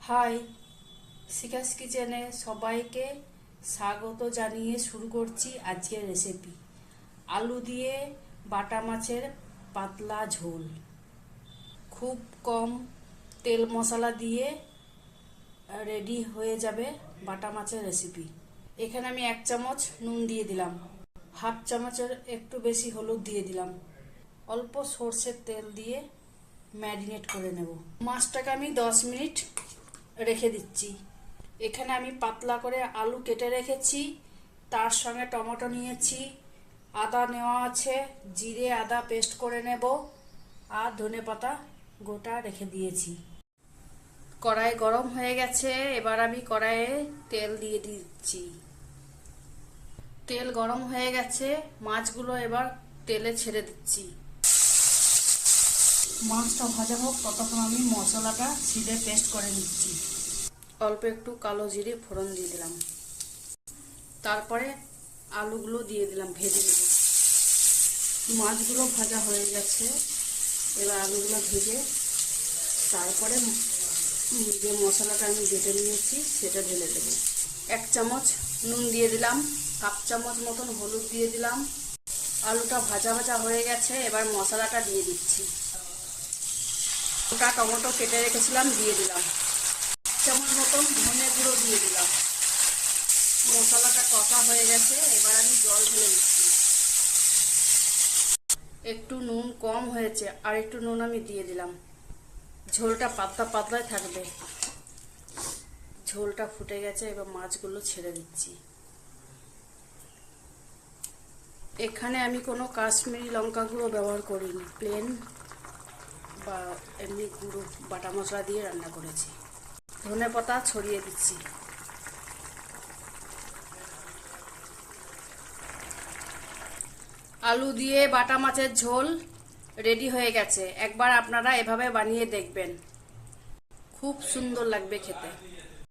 High, Shikha's কিচেনে সবাইকে স্বাগত জানিয়ে শুরু করছি আজকের রেসিপি। আলু দিয়ে বাটা মাছের পাতলা ঝোল। খুব কম তেল মশলা দিয়ে রেডি হয়ে যাবে বাটা মাছের রেসিপি। এখানে আমি 1 চামচ নুন দিয়ে দিলাম, হাফ চামচের একটু বেশি হলুদ দিয়ে দিলাম, অল্প সর্ষের তেল দিয়ে ম্যারিনেট করে নেব। মাছটাকে আমি 10 মিনিট রেখে দিচ্ছি। এখানে আমি পাতলা করে আলু কেটে রেখেছি, তার সঙ্গে টমেটো নিয়েছি, আদা নেওয়া আছে, জিরে আদা পেস্ট করে নেব, আর ধনেপাতা গোটা রেখে দিয়েছি। কড়াই গরম হয়ে গেছে, এবার আমি কড়াইয়ে তেল দিয়ে দিচ্ছি। তেল গরম হয়ে গেছে, মাছগুলো এবার তেলে ছেড়ে দিচ্ছি। মাছটা ভাজা হোক, ততক্ষণ আমি মশলাটা সিধে পেস্ট করে নিচ্ছি। অল্প একটু কালো জিরে ফোড়ন দিয়ে দিলাম, তারপরে আলুগুলো দিয়ে দিলাম, ভেজে নেব। মাছগুলো ভাজা হয়ে গেছে, এবার আলুগুলো ভেজে তারপরে যে মশলাটা আমি বেটে নিয়েছি সেটা ঢেলে দেবো। 1 চামচ নুন দিয়ে দিলাম, হাফ চামচ মতন হলুদ দিয়ে দিলাম। আলুটা ভাজা ভাজা হয়ে গেছে, এবার মশলাটা দিয়ে দিচ্ছি। গোটা টমেটো কেটে রেখেছিলাম দিয়ে দিলাম, 1 চামচ মতন ধনে গুঁড়ো দিয়ে দিলাম। মশলাটা কষা হয়ে গেছে, এবার আমি জল ঢেলে দিচ্ছি। একটু নুন কম হয়েছে, আর একটু নুন আমি দিয়ে দিলাম। ঝোলটা পাতলা পাতলাই থাকবে। ঝোলটা ফুটে গেছে, এবার মাছগুলো ছেড়ে দিচ্ছি। এখানে আমি কোনো কাশ্মীরি লঙ্কা গুঁড়ো ব্যবহার করিনি, প্লেন বা এমনি গুঁড়ো বাটা মশলা দিয়ে রান্না করেছি। ধনেপাতা ছড়িয়ে দিচ্ছি। আলু দিয়ে বাটা মাছের ঝোল রেডি হয়ে গেছে। একবার আপনারা এভাবে বানিয়ে দেখবেন, খুব সুন্দর লাগবে খেতে।